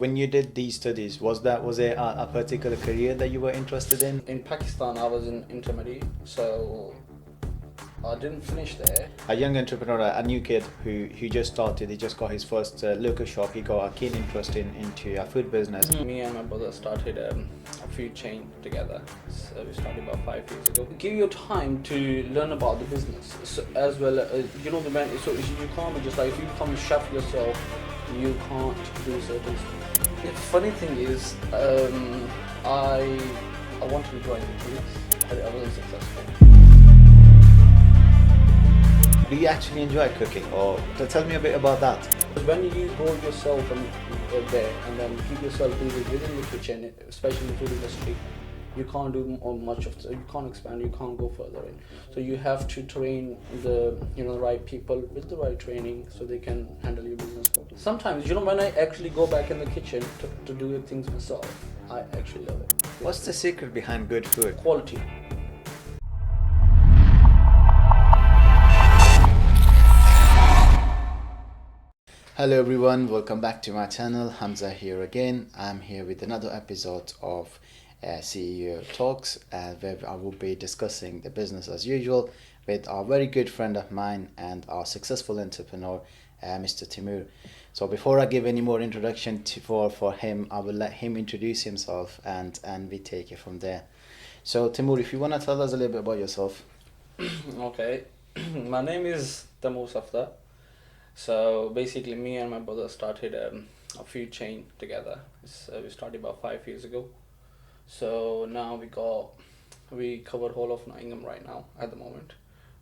When you did these studies, was it a particular career that you were interested in? In Pakistan, I was in intermediate, so I didn't finish there. A young entrepreneur, a new kid who just started, he just got his first local shop, he got a keen interest into a food business. Me and my brother started a food chain together. So we started about 5 years ago. Give you time to learn about the business, so, as well as, so you can't be just like, if you become a chef yourself, you can't do certain stuff. The funny thing is, I wanted to join the police, but I wasn't successful. Do you actually enjoy cooking, or tell me a bit about that? When you grow yourself there and then keep yourself busy within the kitchen, especially in the food industry, you can't do much of you can't expand, you can't go further in. So you have to train the right people with the right training so they can handle your business properly. Sometimes when I actually go back in the kitchen to do things myself, I actually love it. What's the secret behind good food? Quality. Hello everyone, welcome back to my channel. Hamza here again. I'm here with another episode of CEO Talks, where I will be discussing the business as usual with our very good friend of mine and our successful entrepreneur, Mr. Taimoor. So before I give any more introduction for him, I will let him introduce himself and we take it from there. So Taimoor, if you want to tell us a little bit about yourself. Okay, my name is Taimoor Safdar. So basically, me and my brother started a food chain together. We started about 5 years ago. So now we cover whole of Nottingham right now at the moment.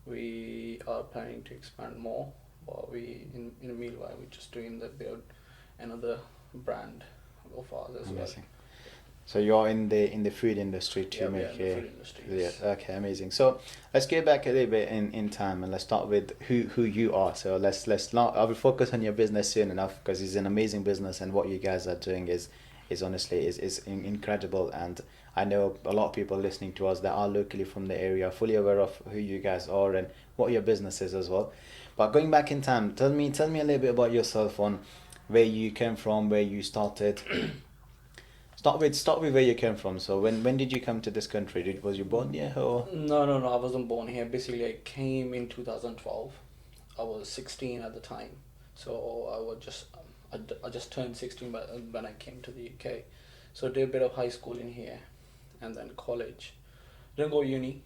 We are planning to expand more, but in the meanwhile we're just doing build another brand of ours as well. So you're in the food industry too, yeah, in the food industry. Yes. Yeah, okay, amazing. So let's get back a little bit in time and let's start with who you are. So let's not. I will focus on your business soon enough because it's an amazing business and what you guys are doing is honestly is incredible, and I know a lot of people listening to us that are locally from the area, fully aware of who you guys are and what your business is as well. But going back in time, tell me a little bit about yourself, on where you came from, where you started. Start with where you came from. So when did you come to this country? Was you born here or? No, I wasn't born here. Basically, I came in 2012. I was 16 at the time, so I just turned 16 when I came to the UK. So I did a bit of high school in here, and then college. Didn't go uni.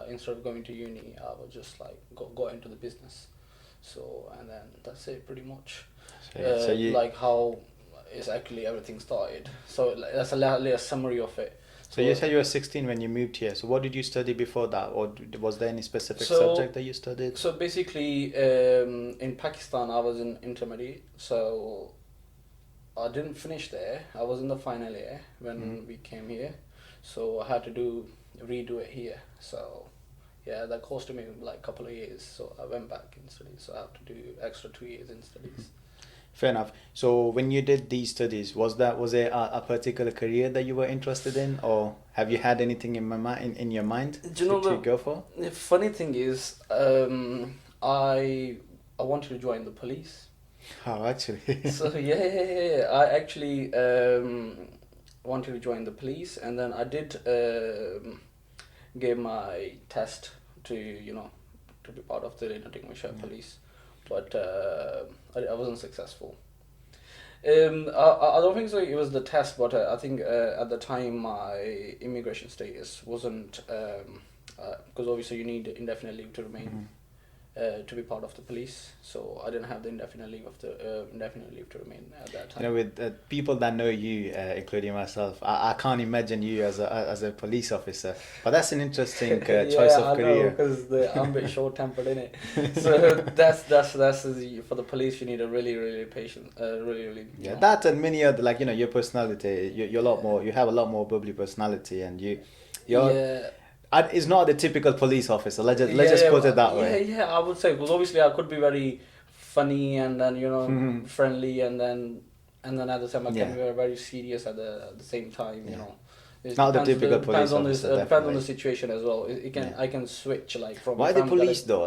Instead of going to uni, I would just like go into the business. So and then that's it pretty much. So you like how is actually everything started. So that's a summary of it. So you said you were 16 when you moved here. So what did you study before that, or was there any specific subject that you studied? So basically, in Pakistan, I was in intermediate. So I didn't finish there. I was in the final year when we came here. So I had to redo it here. So yeah, that cost me like a couple of years. So I went back in studies. So I have to do extra 2 years in studies. Fair enough. So when you did these studies, was it a particular career that you were interested in, or have you had anything in your mind to go for? The funny thing is, I wanted to join the police. Oh, actually. So yeah. I actually wanted to join the police, and then I did give my test to be part of the Nottinghamshire police. But I wasn't successful. I don't think so. It was the test, but I think at the time my immigration status wasn't because obviously you need indefinite leave to remain to be part of the police. So I didn't have the indefinite leave to remain at that time. With people that know you, including myself, I can't imagine you as a police officer. But that's an interesting choice of career. Because I'm a bit short-tempered in it. So that's for the police. You need a really patient, really. Yeah, that and many other your personality. You're a lot more. You have a lot more bubbly personality, and you're. Yeah. It's not the typical police officer. Let's just put it that way. Yeah, I would say, because obviously I could be very funny and then friendly, and then at the same time I can be very serious at the same time. It's not the typical police officer. Depends on the situation as well. I can switch from. Why the police though?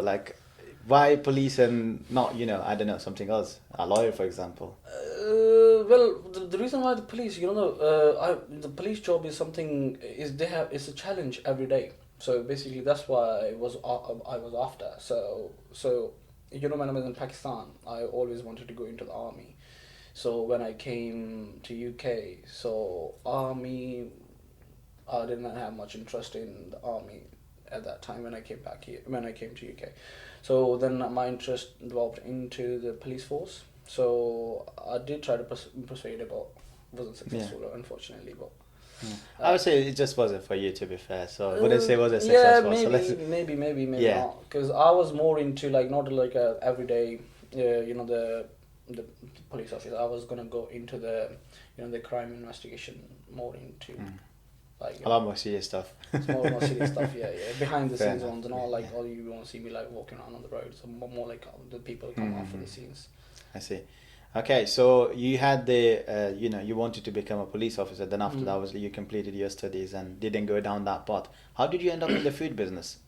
Why police and not, I don't know, something else? A lawyer, for example. Well, the reason why the police, the police job is something is it's a challenge every day. So basically, that's why I was after. So when I was in Pakistan, I always wanted to go into the army. So when I came to UK, so army, I didn't have much interest in the army at that time when I came back here, when I came to UK. So then my interest developed into the police force. So I did try to persuade it, but wasn't successful, unfortunately. But I would say it just wasn't for you, to be fair. So I wouldn't say it wasn't successful. Yeah, maybe not. Because I was more into not like a everyday, the police officer. I was gonna go into the, the crime investigation, more into a lot more serious stuff. It's more serious stuff, yeah. Behind the scenes ones and all, all you won't see me walking around on the road. So more like the people who come after the scenes. I see. Okay, so you had the, you wanted to become a police officer. Then after that, obviously, you completed your studies and didn't go down that path. How did you end up in the food business?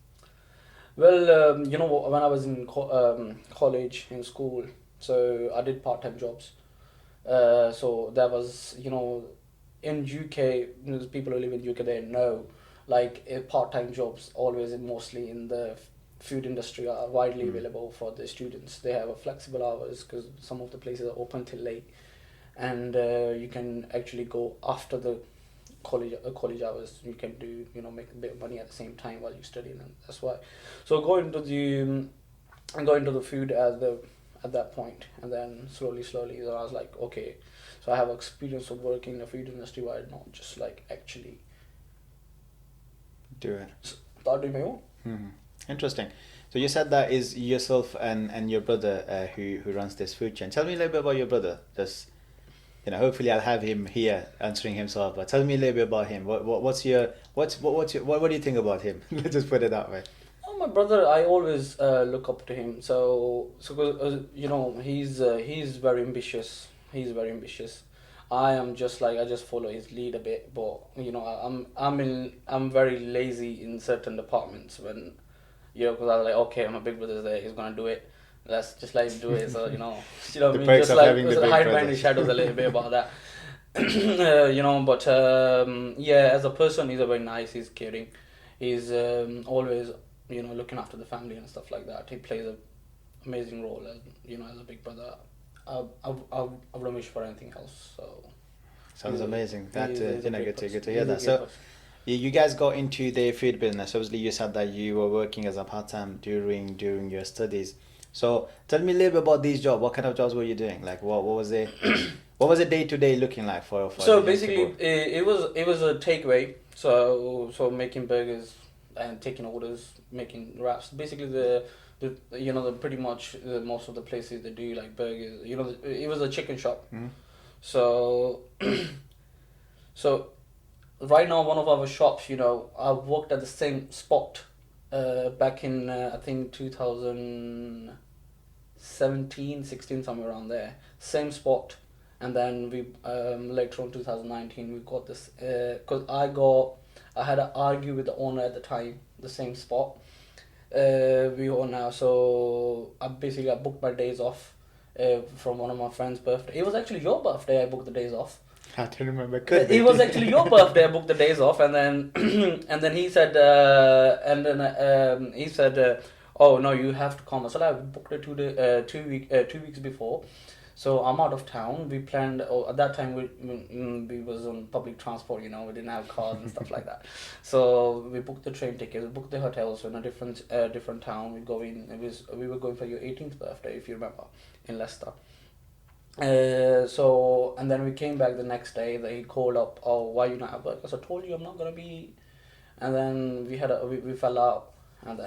Well, when I was in college, in school, so I did part-time jobs. So that was, in UK, the people who live in UK, they know, part-time jobs always mostly in the food industry are widely available for the students. They have a flexible hours because some of the places are open till late, and you can actually go after the college hours. You can do make a bit of money at the same time while you study, and that's why. So go into the food at that point, and then slowly, so I was like, okay, so I have experience of working in the food industry. Why not just actually do it? Start doing my own. Interesting. So you said that is yourself and your brother who runs this food chain. Tell me a little bit about your brother. Just hopefully I'll have him here answering himself. But tell me a little bit about him. What do you think about him? Let's just put it that way. Oh, my brother, I always look up to him. So he's very ambitious. He's very ambitious. I am just I just follow his lead a bit, but I'm very lazy in certain departments when. Because I was like, okay, my big brother's there, he's gonna do it. Let's just let him do it. So what I mean, just hide behind the shadows a little bit about that. But as a person, he's a very nice. He's caring. He's always looking after the family and stuff like that. He plays an amazing role as as a big brother. I wouldn't wish for anything else. So sounds amazing. That good to hear that. So. You guys got into the food business. Obviously, you said that you were working as a part-time during your studies. So tell me a little bit about these jobs. What kind of jobs were you doing? What was it? What was the day-to-day looking like for? So basically, it was a takeaway. So making burgers and taking orders, making wraps. Basically, the pretty much most of the places they do burgers. It was a chicken shop. So right now, one of our shops, I've worked at the same spot back in, I think, 2017, 16, somewhere around there. Same spot. And then we later on, 2019, we got this, because I had to argue with the owner at the time, the same spot we own now. So I booked my days off from one of my friend's birthday. It was actually your birthday I booked the days off. I don't remember. It was actually your birthday. I booked the days off, and then he said, oh no, you have to come. So I booked it 2 weeks before. So I'm out of town. We planned. At that time we was on public transport. We didn't have cars and stuff like that. So we booked the train tickets, we booked the hotels in a different town. We were going for your 18th birthday, if you remember, in Leicester. And then we came back the next day. They called up, oh, why you not at work? I said, I told you I'm not gonna be. And then we fell out, and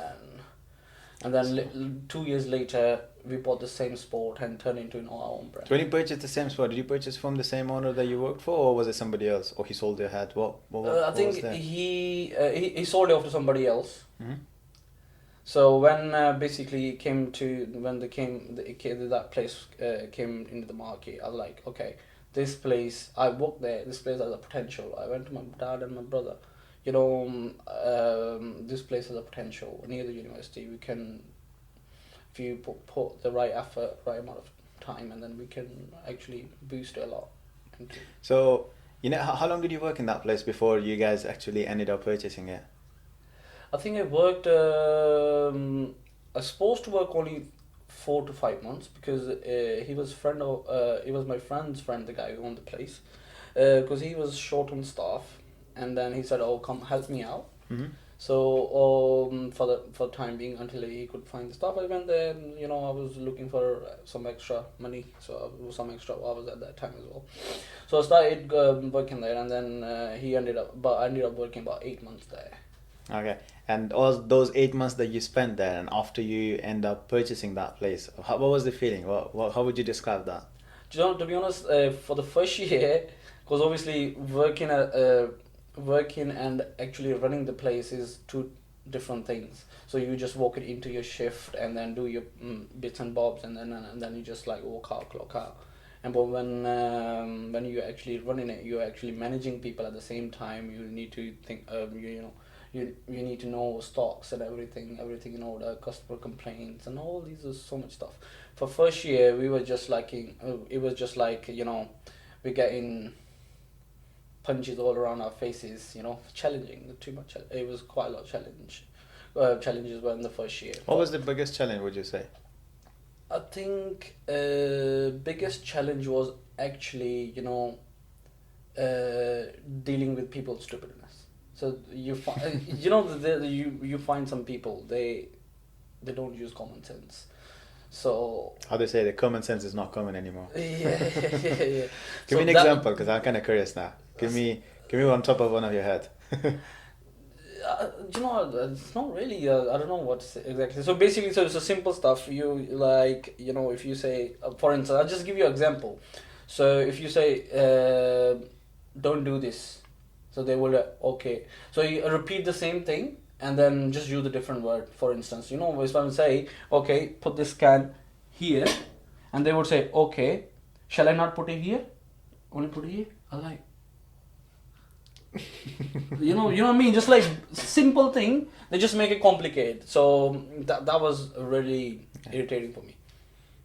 then 2 years later we bought the same sport and turned into our own brand. When you purchased the same sport, did you purchase from the same owner that you worked for, or was it somebody else, or he sold your head? I think he sold it off to somebody else. Mm-hmm. So when that place came into the market, I was like, okay, this place, I worked there, this place has a potential. I went to my dad and my brother, this place has a potential near the university. if you put the right effort, right amount of time, and then we can actually boost it a lot. So, how long did you work in that place before you guys actually ended up purchasing it? I think I worked. I was supposed to work only 4 to 5 months because he was my friend's friend, the guy who owned the place, because he was short on staff, and then he said, "Oh, come help me out." Mm-hmm. So for the time being, until he could find the stuff, I went there, and I was looking for some extra money, so some extra hours at that time as well. So I started working there, and then I ended up working about 8 months there. Okay, and all those 8 months that you spent there, and after you end up purchasing that place, what was the feeling? How would you describe that? To be honest, for the first year, because obviously working and actually running the place is two different things. So you just walk it into your shift and then do your bits and bobs, and then you just like walk out, clock out. But when you're actually running it, you're actually managing people at the same time. You need to think, you need to know stocks and everything in order, customer complaints, and all these are so much stuff. For first year, we were just we're getting punches all around our faces, challenging too much. It was quite a lot of challenges were in the first year. What was the biggest challenge, would you say? I think biggest challenge was actually dealing with people's stupidness. So you find you find some people they don't use common sense. So how they say the common sense is not common anymore. Yeah. Give me an example, because I'm kind of curious now. Give me on top of one of your head. It's not really. I don't know what to say exactly. So basically, it's a simple stuff. You if you say, for instance, I'll just give you an example. So if you say, "Don't do this," so they will okay. So you repeat the same thing and then just use a different word. For instance, if I say, "Okay, put this can here," and they would say, "Okay, shall I not put it here? Only put it here." I'm like. you know what I mean? Just like simple thing, they just make it complicated. So that was really irritating for me.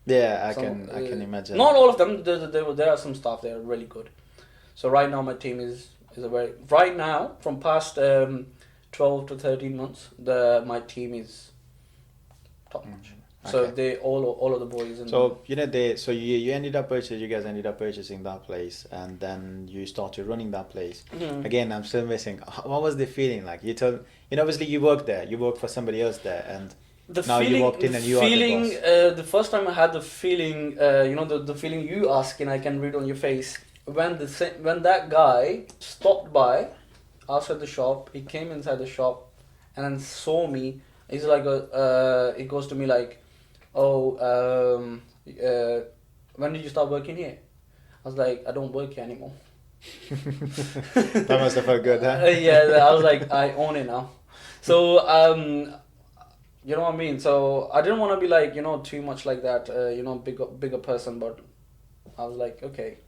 Yeah, I can imagine. Not all of them. There are some staff that are really good. So right now my team is right now from past 12 to 13 months. My team is top notch. So Okay. they all of the boys. And so you ended up you guys ended up purchasing that place, and then you started running that place. Mm-hmm. Again, I'm still missing. What was the feeling like? You told obviously you worked there. You worked for somebody else there, and you walked in and you are the boss. The first time I had the feeling, the feeling you asking, I can read on your face. When that guy stopped by outside the shop, he came inside the shop and then saw me. He's like, he goes to me like, "Oh, when did you start working here?" I was like, "I don't work here anymore." That must have felt good, huh? Yeah, I was like, I own it now. So, you know what I mean? So I didn't want to be like, too much like that, bigger person, but I was like, okay.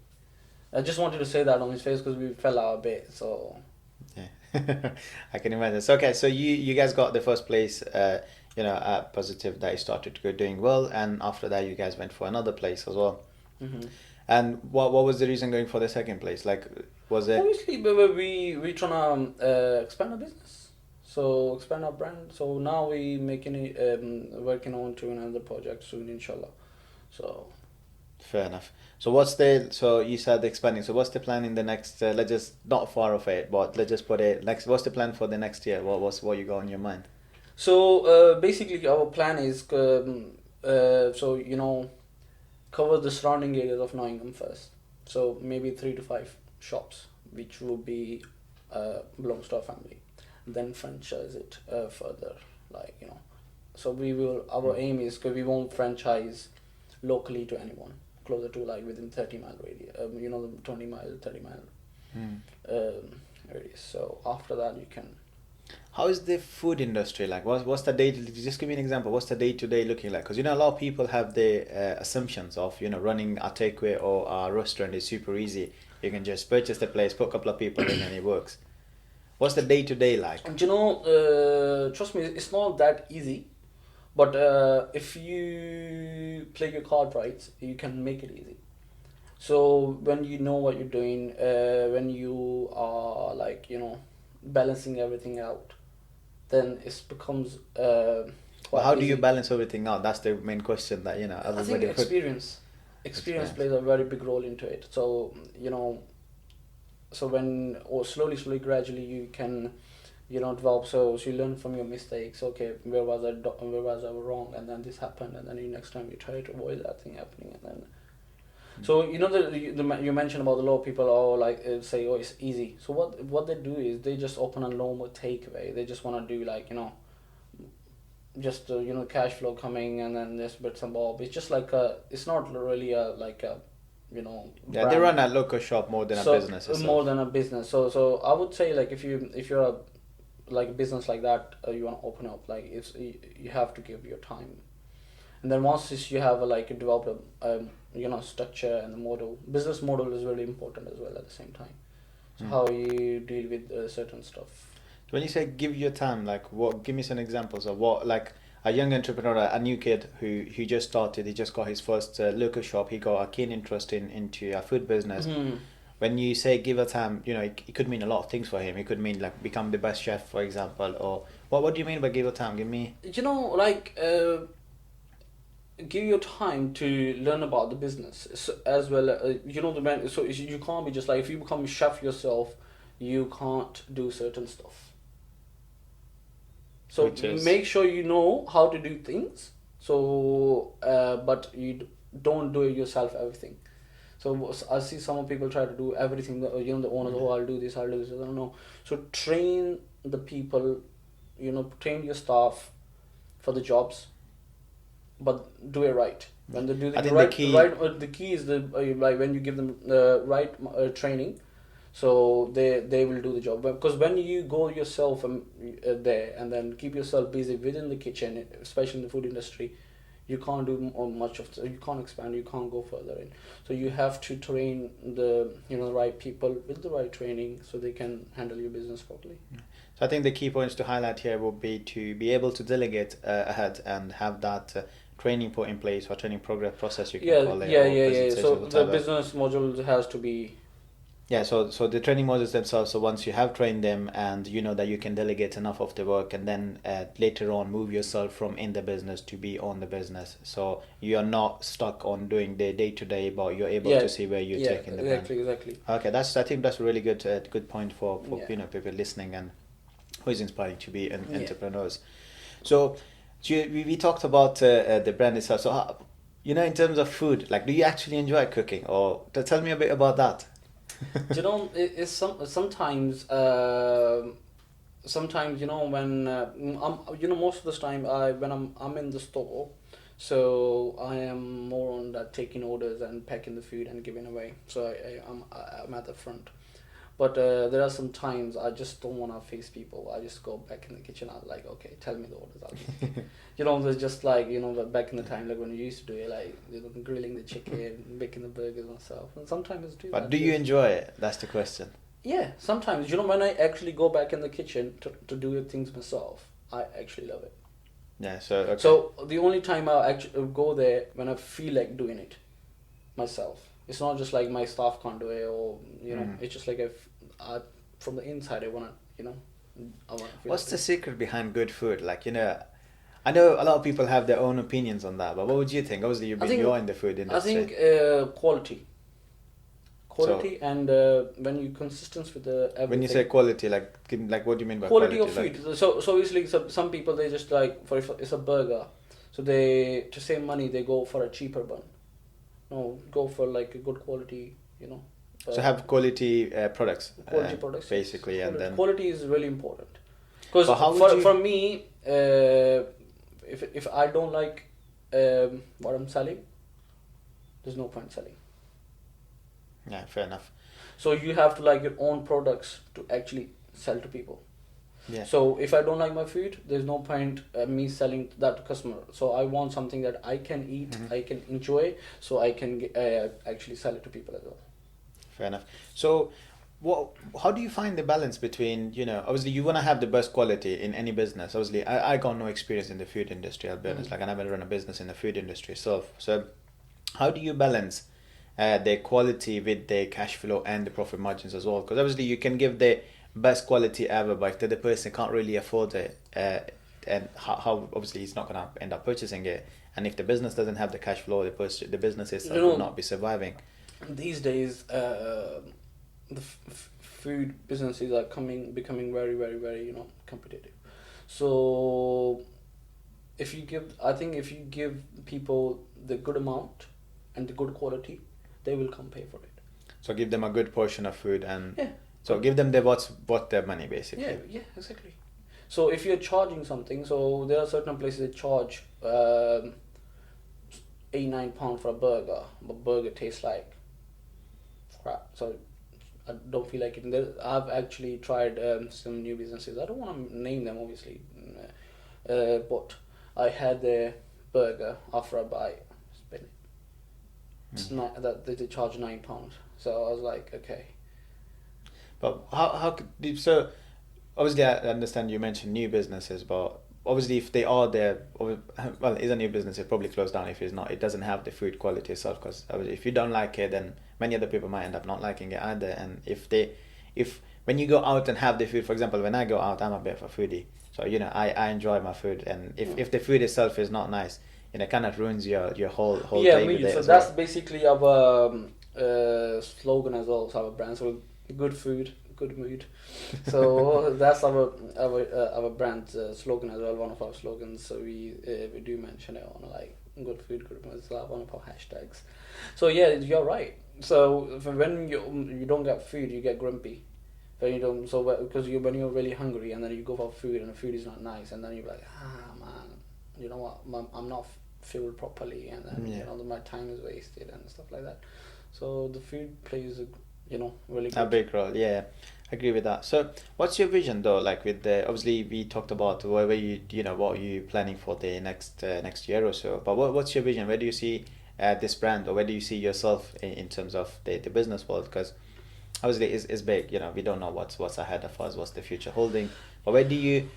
I just wanted to say that on his face because we fell out a bit, so. Yeah, I can imagine. So, okay, so you guys got the first place, at Positive, that you started doing well, and after that you guys went for another place as well. Mm-hmm. And what was the reason going for the second place? Like, was it? Obviously, we trying to expand our business, so expand our brand. So now we working on to another project soon, inshallah. So. Fair enough. So so you said expanding. So what's the plan in the next? Let's just not far off it, but let's just put it next. What's the plan for the next year? What you got in your mind? So basically, our plan is cover the surrounding areas of Nottingham first. So maybe 3 to 5 shops, which will be belongs to our family. Then franchise it further, So our aim is because we won't franchise locally to anyone, closer to within 30-mile radius. 20-mile, 30-mile radius. So after that, you can. How is the food industry like? What's the day? Just give me an example. What's the day-to-day looking like? Because a lot of people have the assumptions of running a takeaway or a restaurant is super easy. You can just purchase the place, put a couple of people in, and it works. What's the day-to-day like? Trust me, it's not that easy, But if you play your card right, you can make it easy. So when you know what you're doing, when you are like, you know, balancing everything out, then it becomes But quite how do you easy. balance everything out? That's the main question that, I think everybody would. experience plays a very big role into it. So, you know, so when, or slowly, gradually you can, you know, develop. So you learn from your mistakes. Okay, where was I wrong, and then this happened, and then next time you try to avoid that thing happening, and then. So you know you mentioned about the law, people are like say, oh, it's easy. So what they do is they just open a normal takeaway. They just want to do like, you know, just you know, cash flow coming, and then this bits and bob. It's just like it's not really a like a, you know, Yeah, they run a local shop more than a business itself. More than a business. So I would say, like, if you're a like a business like that, you want to open up, like, you have to give your time. And then once you have like developed a you know, structure and the model, business model is really important as well at the same time. So how you deal with certain stuff. When you say give your time, like what? Give me some examples of what, like a young entrepreneur, a new kid who just started, he just got his first local shop, he got a keen interest into a food business. When you say give a time, you know, it could mean a lot of things for him. It could mean like become the best chef, for example, or what do you mean by give a time? Give me. You know, like. Give your time to learn about the business as well. You know, so you can't be just like, if you become a chef yourself, you can't do certain stuff. So make sure you know how to do things. So, but you don't do it yourself everything. So I see some people try to do everything. You know, the owners, oh, I'll do this. I don't know. So train the people. You know, train your staff for the jobs, but do it right. When they do the key is the like when you give them the right training, so they will do the job. Because when you go yourself there and then keep yourself busy within the kitchen, especially in the food industry, you can't do much of. You can't expand. You can't go further in. So you have to train the right people with the right training so they can handle your business properly. So I think the key points to highlight here would be to be able to delegate ahead and have that training put in place, or training process, you can call it. Yeah. So the business module has to be. Yeah, so the training modules themselves, so once you have trained them and you know that you can delegate enough of the work, and then later on move yourself from in the business to be on the business. So you are not stuck on doing the day-to-day, but you're able to see where you're taking the brand. Exactly. Okay, I think that's a really good point for people listening and who is inspiring to be entrepreneurs. So we talked about the brand itself. So in terms of food, like, do you actually enjoy cooking, or tell me a bit about that? You know, it's sometimes when I'm most of the time when I'm in the store, so I am more on that taking orders and packing the food and giving away. So I'm at the front. But there are some times I just don't want to face people. I just go back in the kitchen. I'm like, okay, tell me the orders. I'll there's just like, back in the time, like when we used to do it, like, grilling the chicken, making the burgers myself. And sometimes do that. But do you enjoy it? That's the question. Yeah, sometimes. When I actually go back in the kitchen to do things myself, I actually love it. Yeah, so... Okay. So the only time I'll actually go there when I feel like doing it myself. It's not just like my staff can't do it, or it's just like from the inside I want to What's the secret behind good food? Like, I know a lot of people have their own opinions on that, but what would you think? Obviously, you're in the food industry. I think quality, and when you're consistent with the everything. When you say quality, like what do you mean by quality of food? Like, so obviously, some people, they just like, if it's a burger, so they, to save money, they go for a cheaper bun. No, go for like a good quality, So have quality products. Quality products, basically, yes. And then quality is really important. Because for me, if I don't like what I'm selling, there's no point selling. Yeah, fair enough. So you have to like your own products to actually sell to people. Yeah. So if I don't like my food, there's no point me selling that to customer. So I want something that I can eat, I can enjoy, so I can actually sell it to people as well. Fair enough. So how do you find the balance between, obviously you want to have the best quality in any business. Obviously, I got no experience in the food industry, I'll be honest. Like, I never run a business in the food industry. So how do you balance the quality with the cash flow and the profit margins as well? Because obviously you can give the best quality ever, but if the other person can't really afford it, and how obviously he's not going to end up purchasing it. And if the business doesn't have the cash flow, the business itself will not be surviving. These days, the food businesses are becoming very, very, very, competitive. So if you give people the good amount and the good quality, they will come pay for it. So give them a good portion of food, and so give them what's their money, basically. Yeah, exactly. So if you're charging something, so there are certain places that charge £8-9 for a burger, but burger tastes like crap. So I don't feel like it. I've actually tried some new businesses. I don't want to name them, obviously, but I had their burger after a bite. It's not that they charge £9. So I was like, okay. But how could so? Obviously, I understand you mentioned new businesses, but obviously, if they are there, well, it's a new business. It probably closed down if it's not. It doesn't have the food quality itself. Because if you don't like it, then many other people might end up not liking it either. And if when you go out and have the food, for example, when I go out, I'm a bit of a foodie, so I enjoy my food. And if the food itself is not nice, it kind of ruins your whole day with it. So that's basically our slogan as well. So our brand. So good food, good mood. So that's our brand slogan as well. One of our slogans. So we do mention it on like good food, good mood. It's like one of our hashtags. So yeah, you're right. So when you don't get food, you get grumpy. When you don't, because when you're really hungry and then you go for food and the food is not nice, and then you're like, man, you know what, I'm not fueled properly, and then my time is wasted and stuff like that. So the food plays really good. A big role. Yeah, I agree with that. So what's your vision though, like with the, obviously we talked about where you what are you planning for the next year or so, but what's your vision? Where do you see this brand, or where do you see yourself in terms of the business world? Because obviously it's big, we don't know what's ahead of us, what's the future holding, but where do you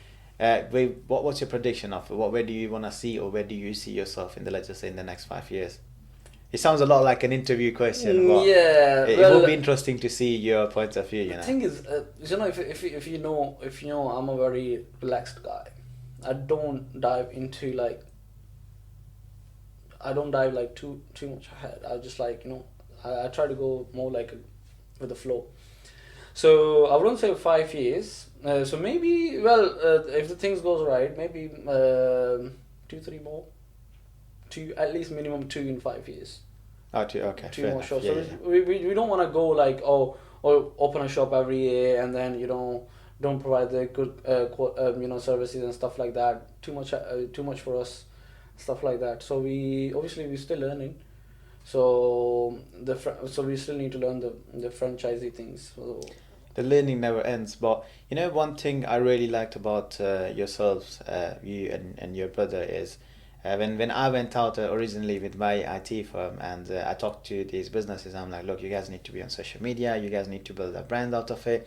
what's your prediction of where do you want to see, or where do you see yourself in let's just say in the next 5 years? It sounds a lot like an interview question, but it will be interesting to see your point of view. The thing is, if you know, I'm a very relaxed guy. I don't dive too much ahead. I just I try to go more with the flow. So I wouldn't say 5 years. So maybe if the things goes right, maybe 2-3 more. At least minimum 2 in 5 years. Okay. 2 more shops. We don't want to go or open a shop every year and then don't provide the good services and stuff like that. Too much for us, stuff like that. So we're still learning. So we still need to learn the franchisee things. So, the learning never ends. But one thing I really liked about yourselves, you and your brother, is when I went out originally with my IT firm, and I talked to these businesses, I'm like, look, you guys need to be on social media, you guys need to build a brand out of it,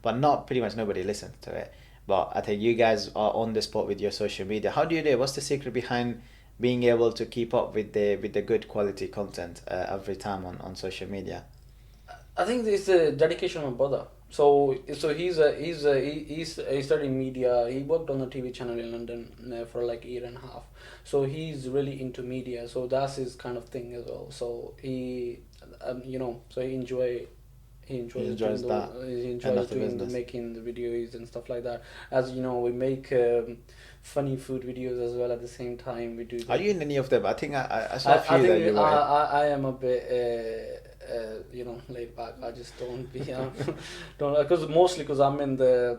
but pretty much nobody listened to it. But I think you guys are on the spot with your social media. How do you do it? What's the secret behind being able to keep up with the good quality content every time on social media? I think it's the dedication of my brother. So he's studying media. He worked on a TV channel in London for like a year and a half. So he's really into media. So that's his kind of thing as well. So he enjoys making the videos and stuff like that. As you know, we make funny food videos as well at the same time. We do. Are you in any of them? I think I saw a few that you were. I am a bit laid back. I just don't because I'm in the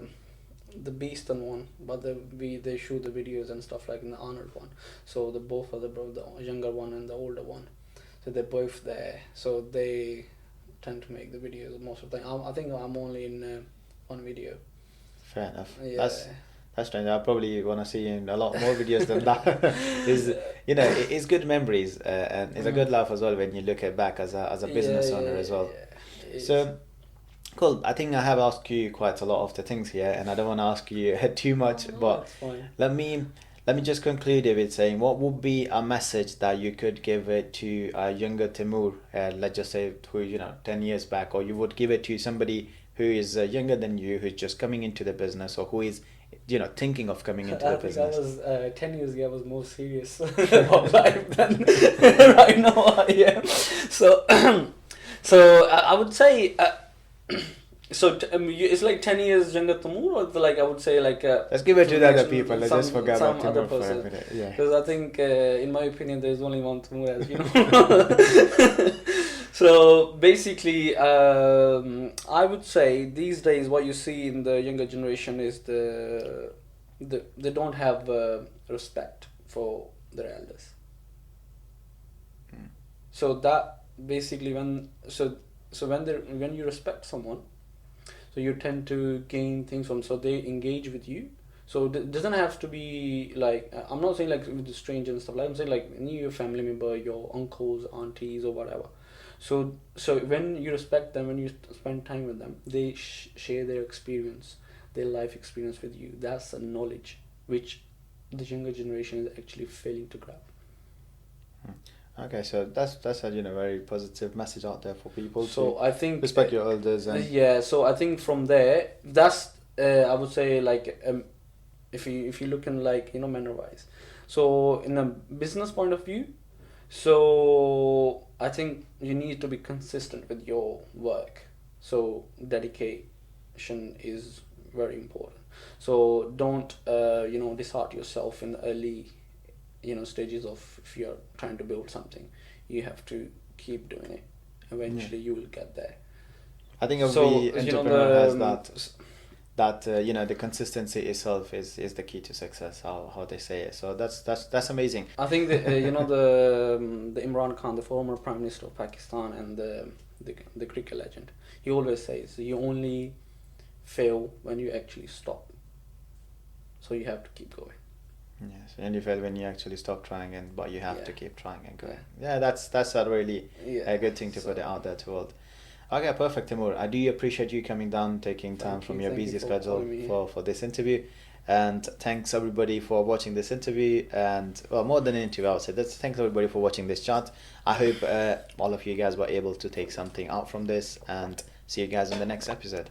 Beeston one, but they shoot the videos and stuff like in the Honored one. So the both of the younger one and the older one, so they're both there. So they tend to make the videos most of the time. I think I'm only in one video. Fair enough. Yeah. That's strange. I probably want to see you in a lot more videos than that. It's good memories, and it's a good laugh as well when you look at back as a business owner as well. Yeah. So, Cool. I think I have asked you quite a lot of the things here, and I don't want to ask you too much, No, but that's fine. let me just conclude it with saying, what would be a message that you could give it to a younger Taimoor, let's just say, who 10 years back, or you would give it to somebody who is younger than you, who's just coming into the business, or who is thinking of coming into the I think business. I was 10 years ago. I was more serious about life than right now I am. So, so I would say. It's like 10 years younger Taimoor, or like I would say like. Let's give it to the other next- people. Let's some- just forget some about other Taimoor for a person. minute. Yeah. Because I think, in my opinion, there's only one Taimoor, as you know. So basically, I would say these days what you see in the younger generation is they don't have respect for their elders. So that basically when you respect someone, so you tend to gain things from, so they engage with you. So it doesn't have to be like, I'm not saying like with the stranger and stuff like that. I'm saying like your family member, your uncles, aunties, or whatever. So when you respect them, when you spend time with them, they share their experience, their life experience with you. That's a knowledge which the younger generation is actually failing to grab. Okay, so that's a very positive message out there for people. So I think respect your elders and yeah. So I think from there, that's I would say like if you look in like manner wise. So in a business point of view, so I think you need to be consistent with your work. So dedication is very important. So don't disheart yourself in the early stages of, if you're trying to build something. You have to keep doing it. Eventually you will get there. I think every entrepreneur has that the consistency itself is the key to success, how they say it. So that's amazing. I think that the Imran Khan, the former Prime Minister of Pakistan, and the cricket legend, he always says you only fail when you actually stop. So you have to keep going. Yes, and you fail when you actually stop trying, but you have to keep trying and going. Yeah. That's a really a good thing to put it out there to world. Okay, perfect, Taimoor. I do appreciate you coming down, taking time from your busy schedule for this interview. And thanks everybody for watching this interview. And well, more than an interview, I would say. Thanks everybody for watching this chat. I hope all of you guys were able to take something out from this, and see you guys in the next episode.